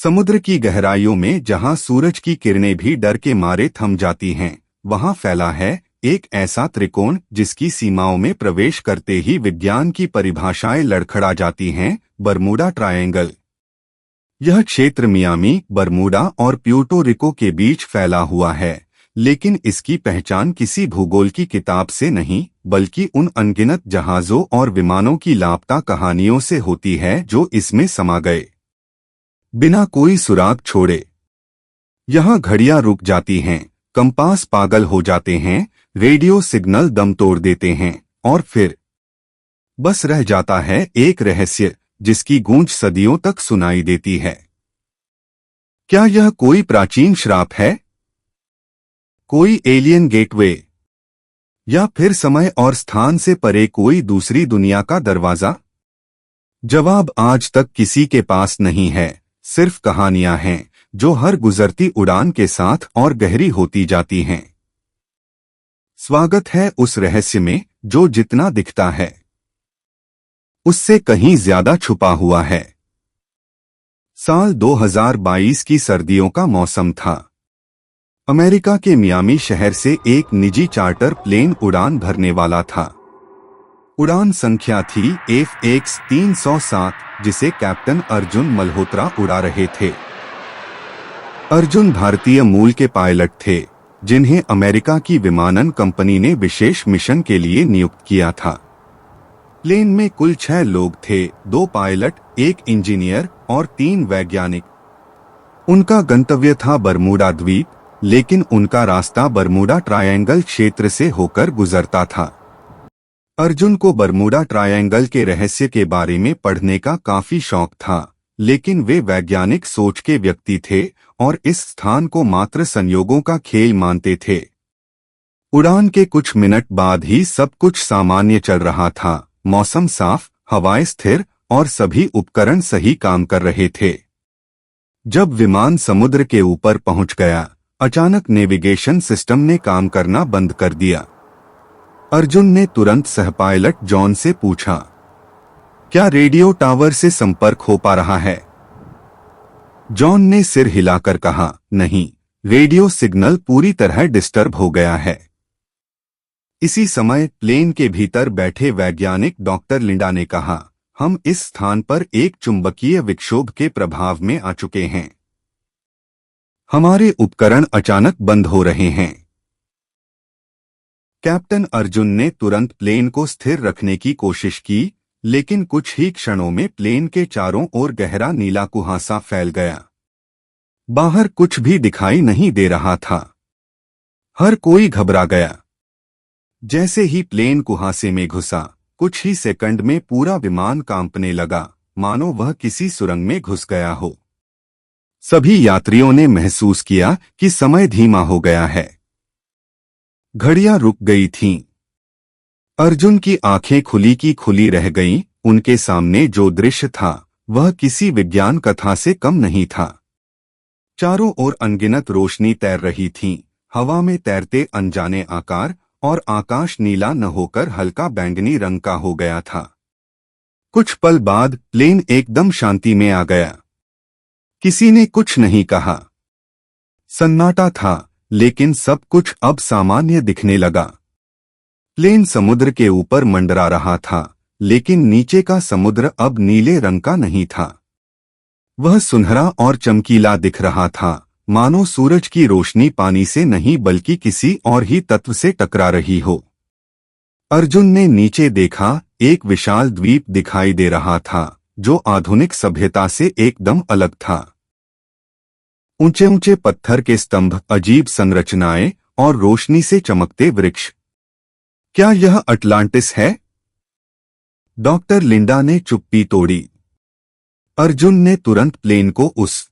समुद्र की गहराइयों में जहां सूरज की किरणें भी डर के मारे थम जाती हैं, वहां फैला है एक ऐसा त्रिकोण जिसकी सीमाओं में प्रवेश करते ही विज्ञान की परिभाषाएं लड़खड़ा जाती हैं। Bermuda triangle. यह क्षेत्र मियामी, बरमूडा और प्यूर्टो रिको के बीच फैला हुआ है, लेकिन इसकी पहचान किसी भूगोल की किताब से नहीं, बल्कि उन अनगिनत जहाजों और विमानों की लापता कहानियों से होती है जो इसमें समा गए, बिना कोई सुराग छोड़े। यहाँ घड़ियां रुक जाती हैं, कंपास पागल हो जाते हैं, रेडियो सिग्नल दम तोड़ देते हैं, और फिर बस रह जाता है एक रहस्य जिसकी गूंज सदियों तक सुनाई देती है। क्या यह कोई प्राचीन श्राप है, कोई एलियन गेटवे, या फिर समय और स्थान से परे कोई दूसरी दुनिया का दरवाजा? जवाब आज तक किसी के पास नहीं है, सिर्फ कहानियां हैं जो हर गुजरती उड़ान के साथ और गहरी होती जाती हैं। स्वागत है उस रहस्य में जो जितना दिखता है उससे कहीं ज्यादा छुपा हुआ है। साल 2022 की सर्दियों का मौसम था। अमेरिका के मियामी शहर से एक निजी चार्टर प्लेन उड़ान भरने वाला था। उड़ान संख्या थी FX 307, जिसे कैप्टन अर्जुन मल्होत्रा उड़ा रहे थे। अर्जुन भारतीय मूल के पायलट थे, जिन्हें अमेरिका की विमानन कंपनी ने विशेष मिशन के लिए नियुक्त किया था। प्लेन में कुल 6 लोग थे, 2 पायलट, 1 इंजीनियर और 3 वैज्ञानिक। उनका गंतव्य था बरमूडा द्वीप, लेकिन उनका रास्ता बरमूडा ट्रायंगल क्षेत्र से होकर गुजरता था। अर्जुन को बरमूडा ट्रायंगल के रहस्य के बारे में पढ़ने का काफी शौक था, लेकिन वे वैज्ञानिक सोच के व्यक्ति थे और इस स्थान को मात्र संयोगों का खेल मानते थे। उड़ान के कुछ मिनट बाद ही सब कुछ सामान्य चल रहा था। मौसम साफ, हवाएं स्थिर और सभी उपकरण सही काम कर रहे थे। जब विमान समुद्र के ऊपर पहुंच गया, अचानक नेविगेशन सिस्टम ने काम करना बंद कर दिया। अर्जुन ने तुरंत सहपायलट जॉन से पूछा, क्या रेडियो टावर से संपर्क हो पा रहा है? जॉन ने सिर हिलाकर कहा, नहीं, रेडियो सिग्नल पूरी तरह डिस्टर्ब हो गया है। इसी समय प्लेन के भीतर बैठे वैज्ञानिक डॉक्टर लिंडा ने कहा, हम इस स्थान पर एक चुंबकीय विक्षोभ के प्रभाव में आ चुके हैं। हमारे उपकरण अचानक बंद हो रहे हैं। कैप्टन अर्जुन ने तुरंत प्लेन को स्थिर रखने की कोशिश की, लेकिन कुछ ही क्षणों में प्लेन के चारों ओर गहरा नीला कुहासा फैल गया। बाहर कुछ भी दिखाई नहीं दे रहा था। हर कोई घबरा गया। जैसे ही प्लेन कुहासे में घुसा, कुछ ही सेकंड में पूरा विमान कांपने लगा, मानो वह किसी सुरंग में घुस गया हो। सभी यात्रियों ने महसूस किया कि समय धीमा हो गया है। घड़ियां रुक गई थीं। अर्जुन की आंखें खुली की खुली रह गईं। उनके सामने जो दृश्य था वह किसी विज्ञान कथा से कम नहीं था। चारों ओर अनगिनत रोशनी तैर रही थी, हवा में तैरते अनजाने आकार, और आकाश नीला न होकर हल्का बैंगनी रंग का हो गया था। कुछ पल बाद प्लेन एकदम शांति में आ गया। किसी ने कुछ नहीं कहा। सन्नाटा था, लेकिन सब कुछ अब सामान्य दिखने लगा। प्लेन समुद्र के ऊपर मंडरा रहा था, लेकिन नीचे का समुद्र अब नीले रंग का नहीं था। वह सुनहरा और चमकीला दिख रहा था, मानो सूरज की रोशनी पानी से नहीं बल्कि किसी और ही तत्व से टकरा रही हो। अर्जुन ने नीचे देखा, एक विशाल द्वीप दिखाई दे रहा था जो आधुनिक सभ्यता से एकदम अलग था। ऊंचे ऊंचे पत्थर के स्तंभ, अजीब संरचनाएं और रोशनी से चमकते वृक्ष। क्या यह अटलांटिस है? डॉक्टर लिंडा ने चुप्पी तोड़ी। अर्जुन ने तुरंत प्लेन को उस